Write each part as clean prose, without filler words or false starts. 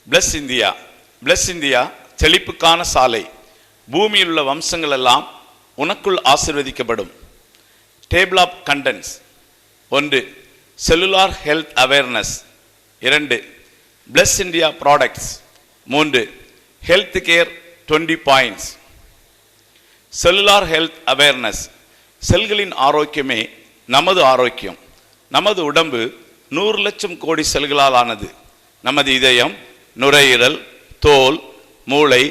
Plus India. Plus India செழிப்புக்கான சாலை. பூமியில் உள்ள வம்சங்கள் எல்லாம் உனக்குள் ஆசீர்வதிக்கப்படும். Table of contents. 1. Cellular health awareness. 2. Plus India products. 3. Health care 20 points. Cellular health awareness. செல்களின் ஆரோக்கியமே நமது ஆரோக்கியம். நமது உடம்பு 100 லட்சம் கோடி செல்களால் ஆனது. நமது இதயம், நுரையீரல், தோல், மூளை,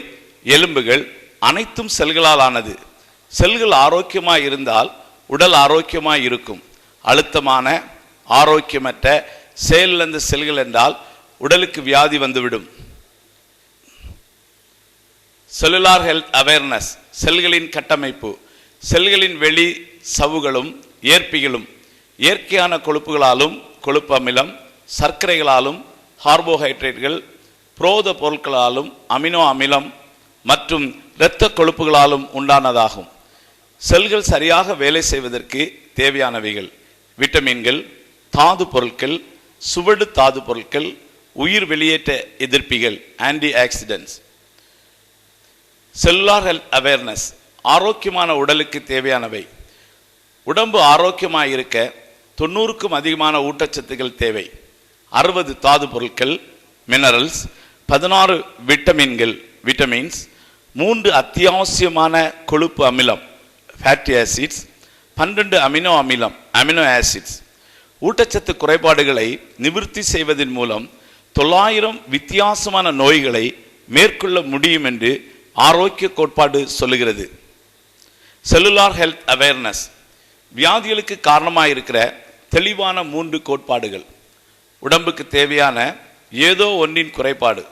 எலும்புகள் அனைத்தும் செல்களால் ஆனது. செல்கள் ஆரோக்கியமாய் இருந்தால் உடல் ஆரோக்கியமாய் இருக்கும். அழுத்தமான, ஆரோக்கியமற்ற, செயலிழந்த செல்கள் என்றால் உடலுக்கு வியாதி வந்துவிடும். Cellular health awareness. செல்களின் கட்டமைப்பு. செல்களின் வெளி சவ்வுகளும் ஏற்பிகளும் இயற்கையான கொழுப்புகளாலும், கொழுப்பு அமிலம், சர்க்கரைகளாலும், கார்போஹைட்ரேட்டுகள், புரோத பொருட்களாலும், அமினோ அமிலம் மற்றும் இரத்த கொழுப்புகளாலும் உண்டானதாகும். செல்கள் சரியாக வேலை செய்வதற்கு தேவையானவைகள் விட்டமின்கள், தாது பொருட்கள், சுவடு தாது பொருட்கள், உயிர் வெளியேற்ற எதிர்ப்பிகள், antioxidants. Cellular health awareness. ஆரோக்கியமான உடலுக்கு தேவையானவை. உடம்பு ஆரோக்கியமாக இருக்க 90க்கும் அதிகமான ஊட்டச்சத்துக்கள் தேவை. 60 தாது பொருட்கள், மினரல்ஸ், 16 விட்டமின்கள், விட்டமின்ஸ், 3 அத்தியாவசியமான கொழுப்பு அமிலம், ஃபேட்டி ஆசிட்ஸ், 12 அமினோ அமிலம், அமினோ ஆசிட்ஸ். ஊட்டச்சத்து குறைபாடுகளை நிவர்த்தி செய்வதன் மூலம் 900 வித்தியாசமான நோய்களை மேற்கொள்ள முடியும் என்று ஆரோக்கிய கோட்பாடு சொல்லுகிறது. Cellular health awareness. வியாதிகளுக்கு காரணமாக இருக்கிற தெளிவான 3 கோட்பாடுகள். உடம்புக்கு தேவையான ஏதோ ஒன்றின் குறைபாடு.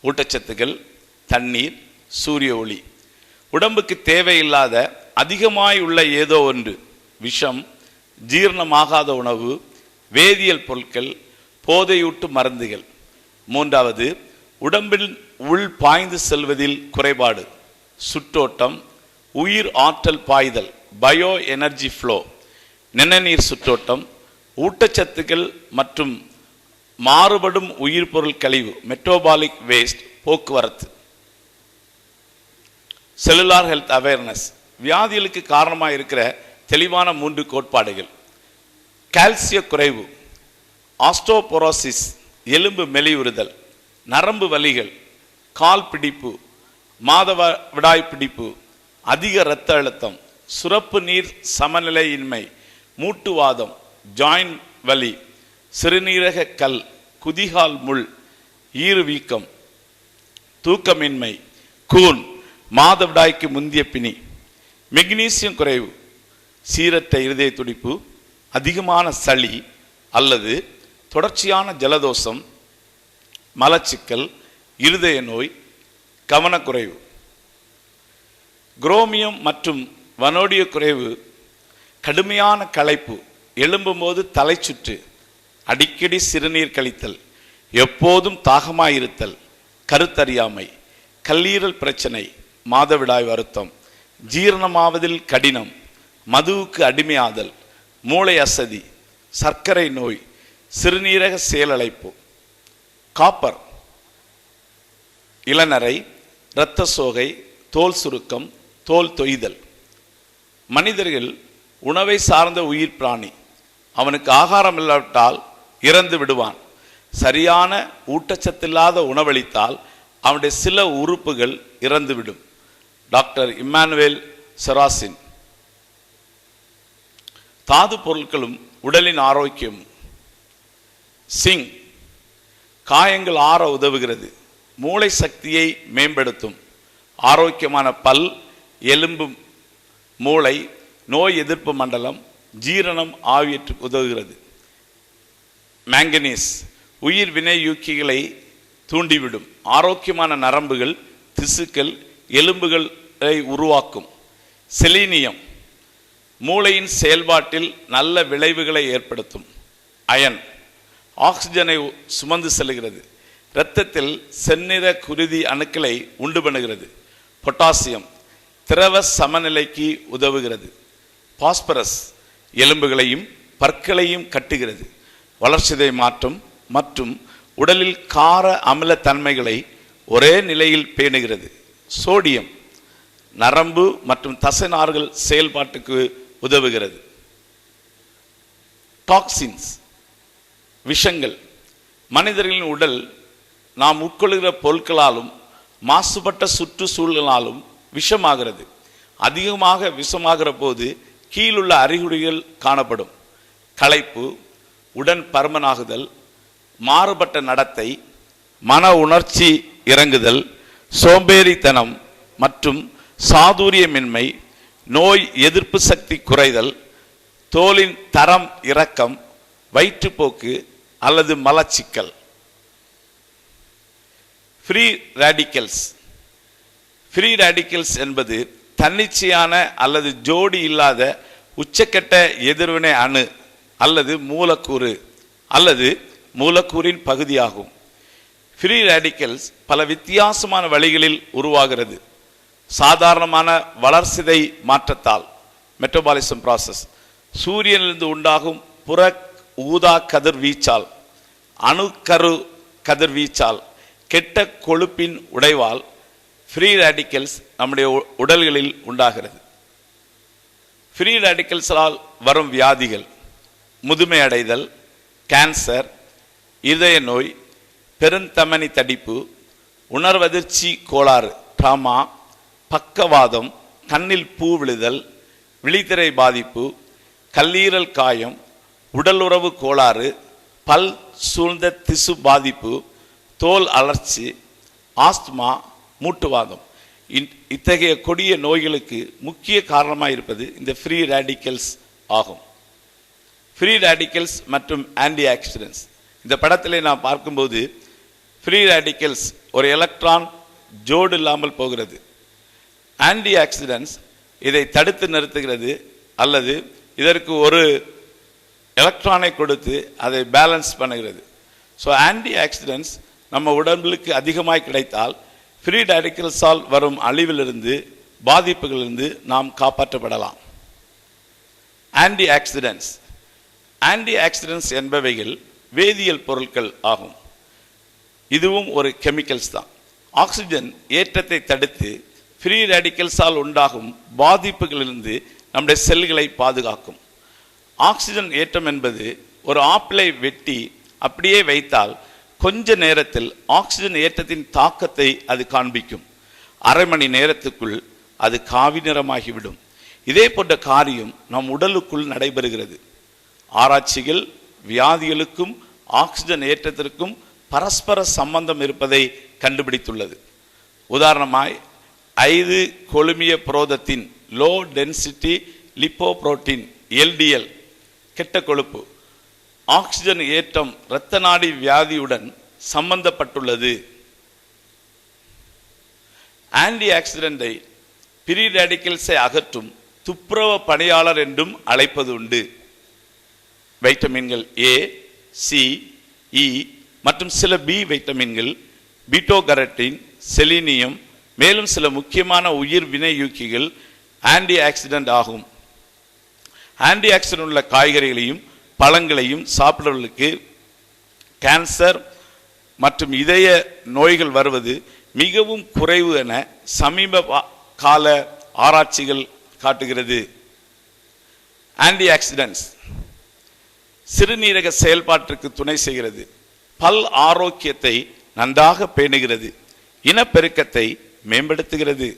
ஊட்டச்சத்துக்கள், தண்ணீர், சூரிய ஒளி. உடம்புக்கு தேவையில்லாத அதிகமாய் உள்ள ஏதோ ஒன்று. விஷம், ஜீரணமாகாத உணவு, வேதியியல் பொருட்கள், போதையூட்டு மருந்துகள். 3வது, உடம்பில் உள் பாய்ந்து செல்வதில் குறைபாடு. சுற்றோட்டம், உயிர் ஆற்றல் பாய்தல், பயோ எனர்ஜி ஃப்ளோ, நிணநீர் சுற்றோட்டம், ஊட்டச்சத்துக்கள் மற்றும் மாறுபடும் உயிர் பொருள் கழிவு, மெட்டபாலிக் வேஸ்ட், போக்குவரத்து. Cellular health awareness. வியாதிகளுக்கு காரணமாக இருக்கிற தெளிவான 3 கோட்பாடுகள். கால்சிய குறைவு, ஆஸ்டோபோரோசிஸ், எலும்பு மெலிவுறுதல், நரம்பு வலிகள், கால் பிடிப்பு, மாதவிடாய் பிடிப்பு, அதிக இரத்த அழுத்தம், சுரப்பு நீர் சமநிலையின்மை, மூட்டுவாதம், ஜாயிண்ட் வலி, சிறுநீரக கல், குதிகால் முள், ஈறுவீக்கம், தூக்கமின்மை, கூன், மாதவிடாய்க்கு முந்திய பிணி. மெக்னீசியம் குறைவு, சீரற்ற இருதய துடிப்பு, அதிகமான சளி அல்லது தொடர்ச்சியான ஜலதோஷம், மலச்சிக்கல், இருதய நோய், கவனக்குறைவு. குரோமியம் மற்றும் வனோடிய குறைவு, கடுமையான களைப்பு, எழும்பும் போது தலை சுற்று, அடிக்கடி சிறுநீர் கழித்தல், எப்போதும் தாகமாயிருத்தல், கருத்தறியாமை, கல்லீரல் பிரச்சனை, மாதவிடாய் வருத்தம், ஜீரணமாவதில் கடினம், மதுவுக்கு அடிமையாதல், மூளை அசதி, சர்க்கரை நோய், சிறுநீரக செயலழைப்பு. காப்பர், இளநரை, இரத்த சோகை, தோல் சுருக்கம், தோல் தொய்தல். மனிதர்கள் உணவை சார்ந்த உயிர் பிராணி. அவனுக்கு ஆகாரம் இல்லாவிட்டால் இறந்து விடுவான். சரியான ஊட்டச்சத்தில்லாத உணவளித்தால் அவனுடைய சில உறுப்புகள் இறந்துவிடும். Doctor Emmanuel செராசின். தாது பொருட்களும் உடலின் ஆரோக்கியம். சிங், காயங்கள் ஆற உதவுகிறது, மூளை சக்தியை மேம்படுத்தும், ஆரோக்கியமான பல், எலும்பு, மூளை, நோய் எதிர்ப்பு மண்டலம், ஜீரணம் ஆகியவற்றுக்கு உதவுகிறது. மேங்கனீஸ், உயிர் வினையூக்கிகளை தூண்டிவிடும், ஆரோக்கியமான நரம்புகள், திசுக்கள், எலும்புகளை உருவாக்கும். செலீனியம், மூளையின் செயல்பாட்டில் நல்ல விளைவுகளை ஏற்படுத்தும். அயன், ஆக்சிஜனை சுமந்து செல்கிறது, இரத்தத்தில் செந்நிற குருதி அணுக்களை உண்டு பண்ணுகிறது. பொட்டாசியம், திரவ சமநிலைக்கு உதவுகிறது. பாஸ்பரஸ், எலும்புகளையும் பற்களையும் கட்டுகிறது, வளர்சிதை மாற்றம் மற்றும் உடலில் கார அமில தன்மைகளை ஒரே நிலையில் பேணுகிறது. சோடியம் நரம்பு மற்றும் தசைநார்கள் செயல்பாட்டுக்கு உதவுகிறது. டாக்சின்ஸ் விஷங்கள் மனிதர்களின் உடல் நாம் உட்கொள்கிற பொருட்களாலும் மாசுபட்ட சுற்றுச்சூழலாலும் விஷமாகிறது. அதிகமாக விஷமாகிற போது கீழுள்ள அறிகுறிகள் காணப்படும். களைப்பு, உடன் பருமனாகுதல், மாறுபட்ட நடத்தை, மன உணர்ச்சி இறங்குதல், சோம்பேறித்தனம் மற்றும் சாதுரியமின்மை, நோய் எதிர்ப்பு சக்தி குறைதல், தோலின் தரம் இறக்கம், வயிற்றுப்போக்கு அல்லது மலச்சிக்கல். Free radicals. ஃப்ரீ ரேடிக்கல்ஸ் என்பது தன்னிச்சையான அல்லது ஜோடி இல்லாத உச்சக்கட்ட எதிர்வினை அணு அல்லது மூலக்கூறு அல்லது மூலக்கூறின் பகுதியாகும். ஃப்ரீ ரேடிக்கல்ஸ் பல வித்தியாசமான வழிகளில் உருவாகிறது. சாதாரணமான வளர்சிதை மாற்றத்தால், மெட்டபாலிசம் ப்ராசஸ், சூரியனிலிருந்து உண்டாகும் புற ஊதா கதிர்வீச்சால், அணுக்கரு கதிர்வீச்சால், கெட்ட கொழுப்பின் உடைவால் ஃப்ரீ ரேடிக்கல்ஸ் நம்முடைய உடல்களில் உண்டாகிறது. ஃப்ரீ ரேடிக்கல்ஸால் வரும் வியாதிகள்: முதுமை அடைதல், கேன்சர், இதய நோய், பெருந்தமனி தடிப்பு, உணர்வதிர்ச்சி கோளாறு ட்ராமா, பக்கவாதம், கண்ணில் பூ விழுதல், விழித்திரை பாதிப்பு, கல்லீரல் காயம், உடலுறவு கோளாறு, பல் சூழ்ந்த திசு பாதிப்பு, தோல் அலர்ச்சி, ஆஸ்துமா, மூட்டுவாதம். இத்தகைய கொடிய நோய்களுக்கு முக்கிய காரணமாக இருப்பது இந்த ஃப்ரீ ரேடிக்கல்ஸ் ஆகும். ஃப்ரீ ரேடிக்கல்ஸ் மற்றும் ஆன்டி ஆக்சிடென்ட்ஸ். இந்த படத்திலே நாம் பார்க்கும்போது ஃப்ரீ ரேடிக்கல்ஸ் ஒரு எலக்ட்ரான் ஜோடு இல்லாமல் போகிறது. ஆன்டி ஆக்சிடென்ட்ஸ் இதை தடுத்து நிறுத்துகிறது அல்லது இதற்கு ஒரு எலக்ட்ரானை கொடுத்து அதை பேலன்ஸ் பண்ணுகிறது. ஸோ ஆன்டி ஆக்சிடென்ட்ஸ் நம்ம உடம்புக்கு அதிகமாக கிடைத்தால் ஃப்ரீ ரேடிக்கல்ஸால் வரும் அழிவிலிருந்து, பாதிப்புகளிலிருந்து நாம் காப்பாற்றப்படலாம். Antioxidants. ஆன்டி ஆக்சிடென்ட்ஸ் என்பவைகள் வேதியியல் பொருட்கள் ஆகும். இதுவும் ஒரு கெமிக்கல்ஸ் தான். ஆக்சிஜன் ஏற்றத்தை தடுத்து ஃப்ரீ ரேடிக்கல்ஸால் உண்டாகும் பாதிப்புகளிலிருந்து நம்முடைய செல்களை பாதுகாக்கும். ஆக்சிஜன் ஏற்றம் என்பது ஒரு ஆப்பிளை வெட்டி அப்படியே வைத்தால் கொஞ்ச நேரத்தில் ஆக்சிஜன் ஏற்றத்தின் தாக்கத்தை அது காண்பிக்கும். அரை மணி நேரத்துக்குள் அது காவி நிறமாகிவிடும். இதே போன்ற காரியம் நம் உடலுக்குள் நடைபெறுகிறது. ஆராய்ச்சிகள் வியாதிகளுக்கும் ஆக்சிஜன் ஏற்றத்திற்கும் பரஸ்பர சம்பந்தம் இருப்பதை கண்டுபிடித்துள்ளது. உதாரணமாய் 5 கொழுமிய புரோதத்தின் லோ டென்சிட்டி லிப்போப்ரோட்டீன் LDL கெட்ட கொழுப்பு ஆக்சிஜன் ஏற்றம் இரத்த நாடி வியாதியுடன் சம்பந்தப்பட்டுள்ளது. ஆன்டி ஆக்சிடென்டை ஃப்ரீ ரேடிக்கல்ஸை அகற்றும் துப்புரவ பணியாளர் என்றும் அழைப்பது உண்டு. வைட்டமின்கள் A, C, E மற்றும் சில B வைட்டமின்கள், பீட்டோகரட்டின், செலினியம், மேலும் சில முக்கியமான உயிர் வினையூக்கிகள் ஆன்டி ஆக்சிடென்ட் ஆகும். ஆன்டி ஆக்சிடென்ட் உள்ள காய்கறிகளையும் பழங்களையும் சாப்பிடுவதற்கு கேன்சர் மற்றும் இதய நோய்கள் வருவது மிகவும் குறைவு என சமீப கால ஆராய்ச்சிகள் காட்டுகிறது. ஆன்டி ஆக்சிடென்ட்ஸ் சிறுநீரக செயல்பாட்டிற்கு துணை செய்கிறது. பல் ஆரோக்கியத்தை நன்றாக பேணுகிறது. இனப்பெருக்கத்தை மேம்படுத்துகிறது.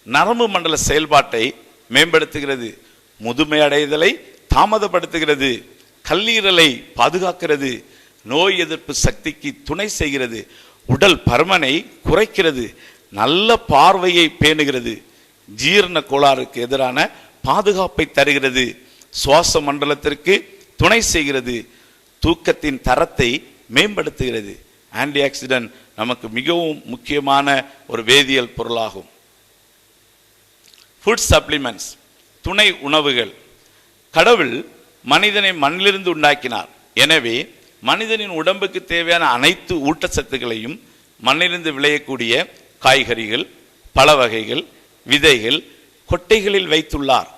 நரம்பு மண்டல செயல்பாட்டை மேம்படுத்துகிறது. முதுமை அடைதலை தாமதப்படுத்துகிறது. கல்லீரலை பாதுகாக்கிறது. நோய் எதிர்ப்பு சக்திக்கு துணை செய்கிறது. உடல் பருமனை குறைக்கிறது. நல்ல பார்வையை பேணுகிறது. ஜீரண கோளாறுக்கு எதிரான பாதுகாப்பை தருகிறது. சுவாச மண்டலத்திற்கு துணை செய்கிறது. தூக்கத்தின் தரத்தை மேம்படுத்துகிறது. ஆன்டி ஆக்சிடென்ட் நமக்கு மிகவும் முக்கியமான ஒரு வேதியியல் பொருளாகும். ஃபுட் சப்ளிமெண்ட்ஸ் துணை உணவுகள். கடவுள் மனிதனை மண்ணிலிருந்து உண்டாக்கினார். எனவே மனிதனின் உடம்புக்கு தேவையான அனைத்து ஊட்டச்சத்துக்களையும் மண்ணிலிருந்து விளையக்கூடிய காய்கறிகள், பழ வகைகள், விதைகள், கொட்டைகளில் வைத்துள்ளார்.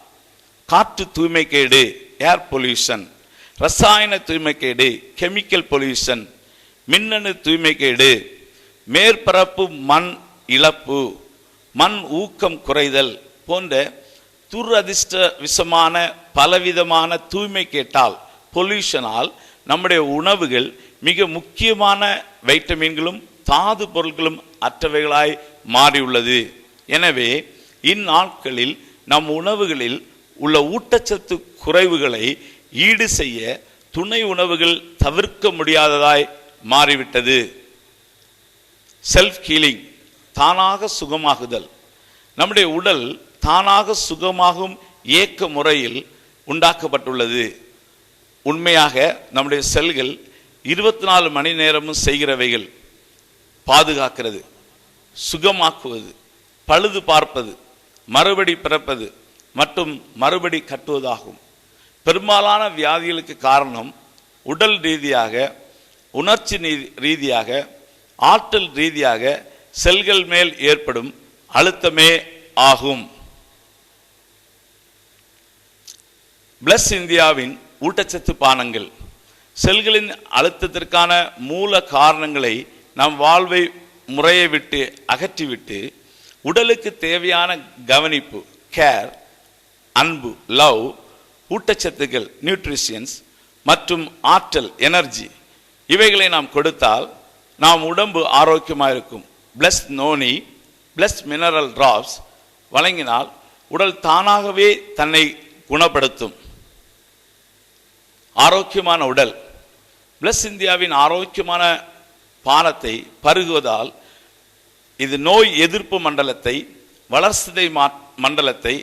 காற்று தூய்மைக்கேடு, ஏர் பொல்யூஷன், ரசாயன தூய்மைக்கேடு, கெமிக்கல் பொல்யூஷன், மின்னணு தூய்மைக்கேடு, மேற்பரப்பு மண் இழப்பு, மண் ஊக்கம் குறைதல் போன்ற துரதிர்ஷ்ட விஷமான பலவிதமான தூய்மை கேட்டால் பொல்யூஷனால் நம்முடைய உணவுகள் மிக முக்கியமான வைட்டமின்களும் தாது பொருட்களும் அற்றவைகளாய் மாறியுள்ளது. எனவே இந்நாட்களில் நம் உணவுகளில் உள்ள ஊட்டச்சத்து குறைவுகளை ஈடு செய்ய துணை உணவுகள் தவிர்க்க முடியாததாய் மாறிவிட்டது. செல்ஃப் ஹீலிங், தானாக சுகமாகுதல். நம்முடைய உடல் தானாக சுகமாகும் இயக்க முறையில் உண்டாக்கப்பட்டுள்ளது. உண்மையாக நம்முடைய செல்கள் 24 மணி நேரமும் செய்கிறவைகள் பாதுகாக்கிறது, சுகமாக்குவது, பழுது பார்ப்பது, மறுபடி பிறப்பது மற்றும் மறுபடி கட்டுவதாகும். பெரும்பாலான வியாதிகளுக்கு காரணம் உடல் ரீதியாக, உணர்ச்சி ரீதியாக, ஆற்றல் ரீதியாக செல்கள் மேல் ஏற்படும் அழுத்தமே ஆகும். பிளஸ் இந்தியாவின் ஊட்டச்சத்து பானங்கள் செல்களின் அழுத்தத்திற்கான மூல காரணங்களை நம் வாழ்வை முறையை விட்டு அகற்றிவிட்டு உடலுக்கு தேவையான கவனிப்பு, கேர், அன்பு, லவ், ஊட்டச்சத்துக்கள், நியூட்ரிஷன்ஸ் மற்றும் ஆற்றல், எனர்ஜி இவைகளை நாம் கொடுத்தால் நாம் உடம்பு ஆரோக்கியமாக இருக்கும். Plus noni, plus mineral drops வழங்கினால் உடல் தானாகவே தன்னை குணப்படுத்தும். ஆரோக்கியமான உடல். பிளஸ் இந்தியாவின் ஆரோக்கியமான பானத்தை பருகுவதால் இது நோய் எதிர்ப்பு மண்டலத்தை, வளர்சிதை மண்டலத்தை,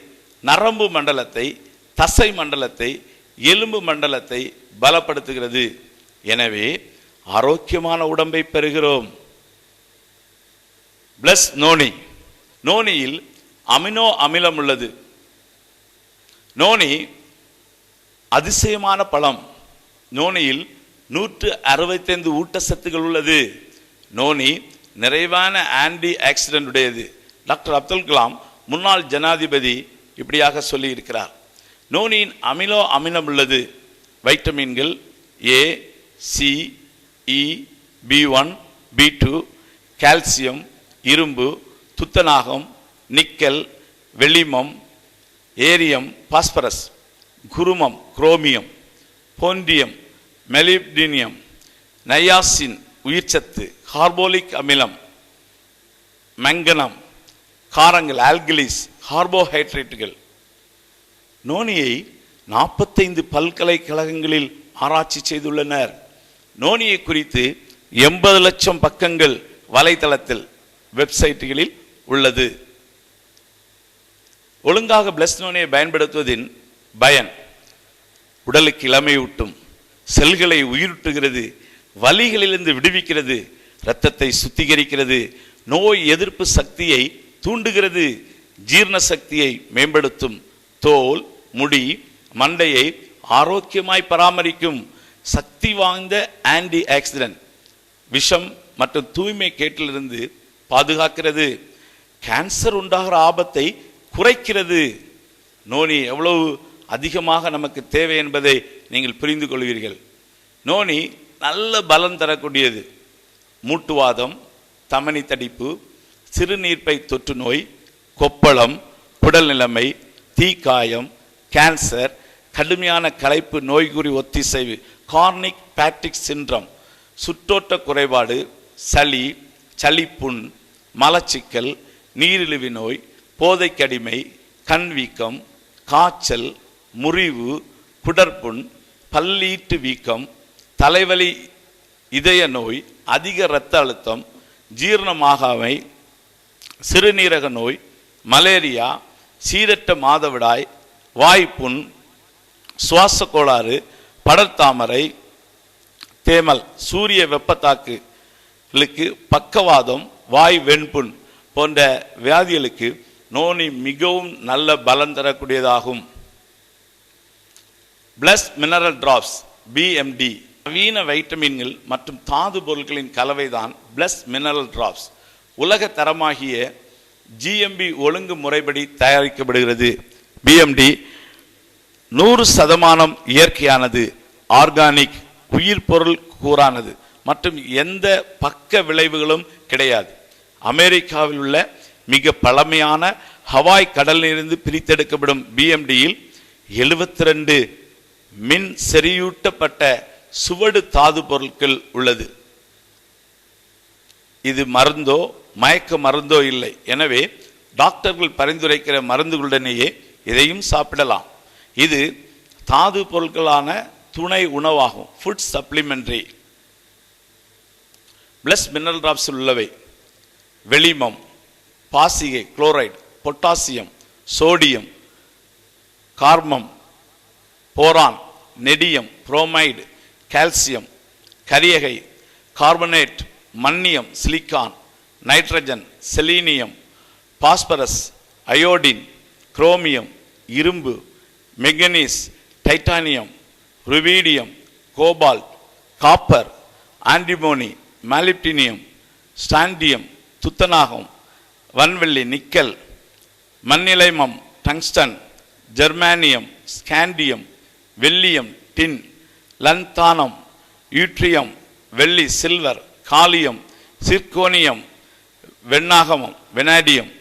நரம்பு மண்டலத்தை, தசை மண்டலத்தை, எலும்பு மண்டலத்தை பலப்படுத்துகிறது. எனவே ஆரோக்கியமான உடம்பை பெறுகிறோம். Plus noni. நோனியில் அமினோ அமிலம் உள்ளது. நோனி அதிசயமான பழம். நோனியில் 165 ஊட்டச்சத்துக்கள் உள்ளது. நோனி நிறைவான ஆன்டி ஆக்சிடென்ட் உடையது. டாக்டர் அப்துல் கலாம் முன்னாள் ஜனாதிபதி இப்படியாக சொல்லி இருக்கிறார். நோனியின் அமினோ அமிலம் உள்ளது. வைட்டமின்கள் ஏ, சி, இ, B1, B2, கால்சியம், இரும்பு, துத்தநாகம், நிக்கல், வெள்ளிமம், ஏரியம், பாஸ்பரஸ், குருமம், குரோமியம், போன்டியம், மெலிப்டினியம், நையாசின் உயிர்ச்சத்து, கார்போலிக் அமிலம், மங்கனம், காரங்கள், ஆல்கலிஸ், கார்போஹைட்ரேட்டுகள். நோனியை 45 பல்கலைக்கழகங்களில் ஆராய்ச்சி செய்துள்ளனர். நோனியை குறித்து 80 லட்சம் பக்கங்கள் வலைத்தளத்தில், வெப்சைட்டுகளில் உள்ளது. ஒழுங்காக பிளஸ் நோனியை பயன்படுத்துவதின் பயன்: உடலுக்கு இளமையூட்டும், செல்களை உயிரூட்டுகிறது, வலிகளிலிருந்து விடுவிக்கிறது, இரத்தத்தை சுத்திகரிக்கிறது, நோய் எதிர்ப்பு சக்தியை தூண்டுகிறது, ஜீரண சக்தியை மேம்படுத்தும், தோல், முடி, மண்டையை ஆரோக்கியமாய் பராமரிக்கும், சக்தி வாய்ந்த ஆன்டி ஆக்சிடென்ட், விஷம் மற்றும் தூய்மை கேட்டிலிருந்து பாதுகாக்கிறது, கேன்சர் உண்டாகிற ஆபத்தை குறைக்கிறது. நோனி எவ்வளவு அதிகமாக நமக்கு தேவை என்பதை நீங்கள் புரிந்து கொள்வீர்கள். நோனி நல்ல பலம் தரக்கூடியது. மூட்டுவாதம், தமனி தடிப்பு, சிறுநீர்ப்பை தொற்று நோய், கொப்பளம், குடல் நிலைமை, தீக்காயம், கேன்சர், கடுமையான களைப்பு, நோய்குறி ஒத்திசைவு, கார்னிக் பேட்டிக் சின்ட்ரம், சுற்றோட்ட குறைபாடு, சளி, சளிப்புண், மலச்சிக்கல், நீரிழிவு நோய், போதைக்கடிமை, கண் வீக்கம், காய்ச்சல், முறிவு, குடற்புண், பல்லீட்டு வீக்கம், தலைவலி, இதய நோய், அதிக இரத்த அழுத்தம், ஜீரணமாகாமை, சிறுநீரக நோய், மலேரியா, சீரற்ற மாதவிடாய், வாய்ப்புண், சுவாச கோளாறு, படர்தாமரை, தேமல், சூரிய வெப்பத்தாக்குகளுக்கு, பக்கவாதம், வாய் வெண்புண் போன்ற வியாதிகளுக்கு நோனி மிகவும் நல்ல பலம் தரக்கூடியதாகும். பிளஸ் மினரல் டிராப்ஸ், BMD, நவீன வைட்டமின்கள் மற்றும் தாது பொருட்களின் கலவைதான் பிளஸ் மினரல் டிராப்ஸ். உலக தரமாகிய GMB ஒழுங்கு முறைப்படி தயாரிக்கப்படுகிறது. BMD 100% இயற்கையானது, ஆர்கானிக், உயிர் பொருள் கூறானது மற்றும் எந்த பக்க விளைவுகளும் கிடையாது. அமெரிக்காவில் உள்ள மிக பழமையான ஹவாய் கடலிலிருந்து பிரித்தெடுக்கப்படும் பிஎம்டியில் 72 மின் செறியூட்டப்பட்ட சுவடு தாது பொருட்கள் உள்ளது. இது மருந்தோ மயக்க மருந்தோ இல்லை. எனவே டாக்டர்கள் பரிந்துரைக்கிற மருந்துகளுடனேயே இதையும் சாப்பிடலாம். இது தாது பொருட்களான துணை உணவாகும். Food supplementary. Plus mineral drops உள்ளவை வெளிமம், பாசிகை குளோரைடு, பொட்டாசியம், சோடியம், கார்மம், போரான், நெடியம், புரோமைடு, கால்சியம், கரியகை, கார்பனேட், மன்னியம், silicon, nitrogen, selenium, phosphorus, iodine, chromium, இரும்பு, manganese, titanium, rubidium, cobalt, copper, antimony, molybdenum, strontium, துத்தநாகம், வன்வெள்ளி, நிக்கல், மண்ணிலைமம், டங்ஸ்டன், ஜெர்மானியம், ஸ்காண்டியம், வெள்ளியம், டின், லந்தானம், யூட்ரியம், வெள்ளி, சில்வர், காலியம், சிர்கோனியம், வெண்ணாகமம், vanadium,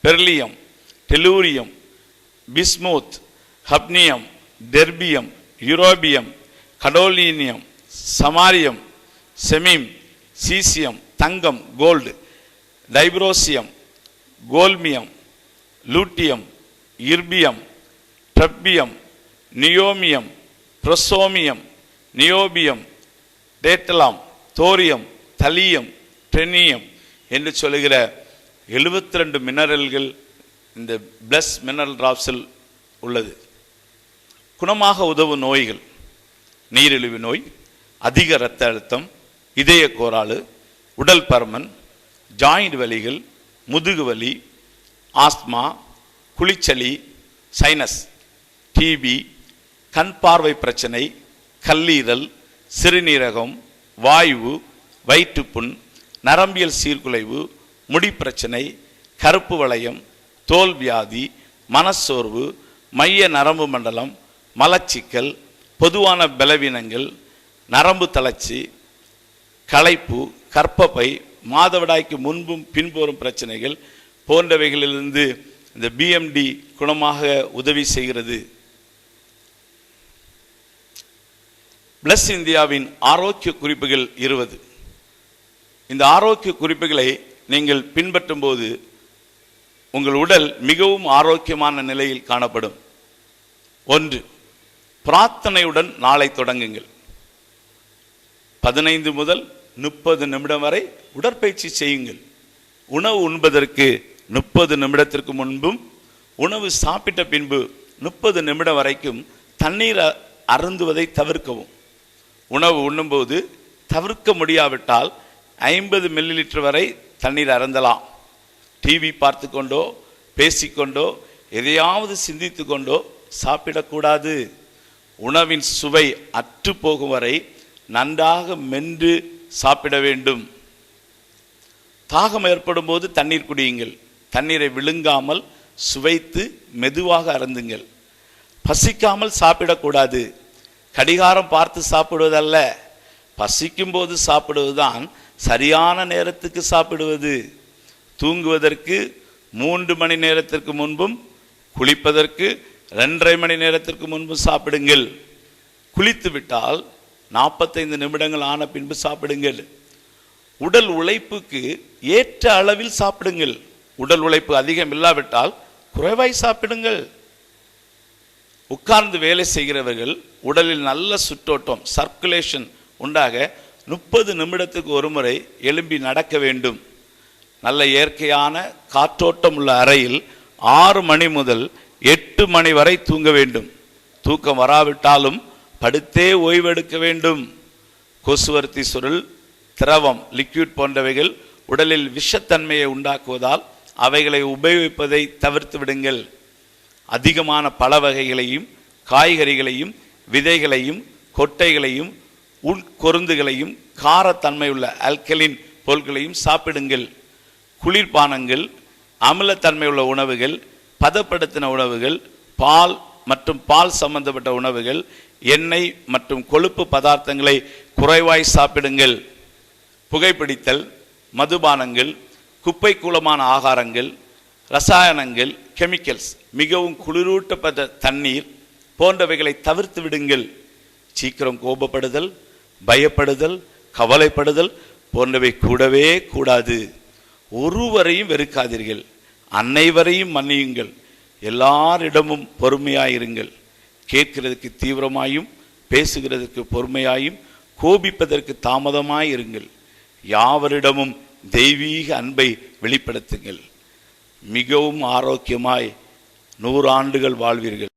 beryllium, tellurium, bismuth, hafnium, terbium, europium, gadolinium, samarium, cerium, caesium, தங்கம், gold, dysprosium, holmium, luteum, இர்பியம், ட்ரப்பியம், நியோமியம், ப்ரொசோமியம், niobium, டேட்டலாம், thorium, தலியம், டெனியம் என்று சொல்லுகிற 72 மினரல்கள் இந்த பிளஸ் மினரல் டிராப்ஸில் உள்ளது. குணமாக உதவும் நோய்கள்: நீரிழிவு நோய், அதிக இரத்த அழுத்தம், இதய கோளாறு, உடல் பருமன், ஜாயிண்ட் வலிகள், முதுகு வலி, ஆஸ்துமா, குளிச்சளி, சைனஸ், டிபி, கண் பார்வை பிரச்சனை, கல்லீரல், சிறுநீரகம், வாயு, வயிற்றுப்புண், நரம்பியல் சீர்குலைவு, முடி பிரச்சனை, கருப்பு வளையம், தோல் வியாதி, மனச்சோர்வு, மைய நரம்பு மண்டலம், மலச்சிக்கல், பொதுவான பலவீனங்கள், நரம்பு தளர்ச்சி, களைப்பு, கர்ப்பப்பை, மாதவிடாய்க்கு முன்பும் பின்புறும் பிரச்சனைகள் போன்றவைகளிலிருந்து இந்த பிஎம்டி குணமாக உதவி செய்கிறது. பிளஸ் இந்தியாவின் ஆரோக்கிய குறிப்புகள் 20. இந்த ஆரோக்கிய குறிப்புகளை நீங்கள் பின்பற்றும் போது உங்கள் உடல் மிகவும் ஆரோக்கியமான நிலையில் காணப்படும். 1. பிரார்த்தனையுடன் நாளை தொடங்குங்கள். 15 முதல் 30 நிமிடம் வரை உடற்பயிற்சி செய்யுங்கள். உணவு உண்பதற்கு 30 நிமிடத்திற்கு முன்பும் உணவு சாப்பிட்ட பின்பு 30 நிமிடம் வரைக்கும் தண்ணீர் அருந்துவதை தவிர்க்கவும். உணவு உண்ணும்போது தவிர்க்க முடியாவிட்டால் 50 மில்லிலிட்டர் வரை தண்ணீர் அருந்தலாம். டிவி பார்த்து கொண்டோ பேசிக்கொண்டோ எதையாவது சிந்தித்து கொண்டோ சாப்பிடக்கூடாது. உணவின் சுவை அற்று போகும் வரை நன்றாக மென்று சாப்பிட வேண்டும். தாகம் ஏற்படும் போது தண்ணீர் குடியுங்கள். தண்ணீரை விழுங்காமல் சுவைத்து மெதுவாக அருந்துங்கள். பசிக்காமல் சாப்பிடக்கூடாது. கடிகாரம் பார்த்து சாப்பிடுவதல்ல, பசிக்கும் போது சாப்பிடுவதுதான் சரியான நேரத்துக்கு சாப்பிடுவது. தூங்குவதற்கு 3 மணி நேரத்திற்கு முன்பும் குளிப்பதற்கு 2.5 மணி நேரத்திற்கு முன்பும் சாப்பிடுங்கள். குளித்து விட்டால் 45 நிமிடங்கள் ஆன பின்பு சாப்பிடுங்கள். உடல் உழைப்புக்கு ஏற்ற அளவில் சாப்பிடுங்கள். உடல் உழைப்பு அதிகம் இல்லாவிட்டால் குறைவாய் சாப்பிடுங்கள். உட்கார்ந்து வேலை செய்கிறவர்கள் உடலில் நல்ல சுற்றோட்டம் சர்க்குலேஷன் உண்டாக 30 நிமிடத்துக்கு ஒரு முறை எழும்பி நடக்க வேண்டும். நல்ல இயற்கையான காற்றோட்டம் உள்ள அறையில் 6 மணி முதல் 8 மணி வரை தூங்க வேண்டும். தூக்கம் வராவிட்டாலும் படுத்தே ஓய்வெடுக்க வேண்டும். கொசுவர்த்தி சுருள், திரவம், லிக்விட் போன்றவைகள் உடலில் விஷத்தன்மையை உண்டாக்குவதால் அவைகளை உபயோகிப்பதை தவிர்த்து விடுங்கள். அதிகமான பழ வகைகளையும் காய்கறிகளையும் விதைகளையும் கொட்டைகளையும் உட்கொருந்துகளையும் காரத்தன்மை உள்ள ஆல்கலின் பொருட்களையும் சாப்பிடுங்கள். குளிர்பானங்கள், அமிலத்தன்மை உள்ள உணவுகள், பதப்படுத்தின உணவுகள், பால் மற்றும் பால் சம்பந்தப்பட்ட உணவுகள், எண்ணெய் மற்றும் கொழுப்பு பதார்த்தங்களை குறைவாய் சாப்பிடுங்கள். புகைப்பிடித்தல், மதுபானங்கள், குப்பை கூலமான ஆகாரங்கள், ரசாயனங்கள், கெமிக்கல்ஸ், மிகவும் குளிரூட்டப்பட்ட தண்ணீர் போன்றவைகளை தவிர்த்து விடுங்கள். சீக்கிரம் கோபப்படுதல், பயப்படுதல், கவலைப்படுதல் போன்றவை கூடவே கூடாது. ஒருவரையும் வெறுக்காதீர்கள், அனைவரையும் மன்னியுங்கள், எல்லாரிடமும் பொறுமையாயிருங்கள். கேட்கிறதுக்கு தீவிரமாயும் பேசுகிறதுக்கு பொறுமையாயும் கோபிப்பதற்கு தாமதமாயிருங்கள். யாவரிடமும் தெய்வீக அன்பை வெளிப்படுத்துங்கள். மிகவும் ஆரோக்கியமாய் 100 ஆண்டுகள் வாழ்வீர்கள்.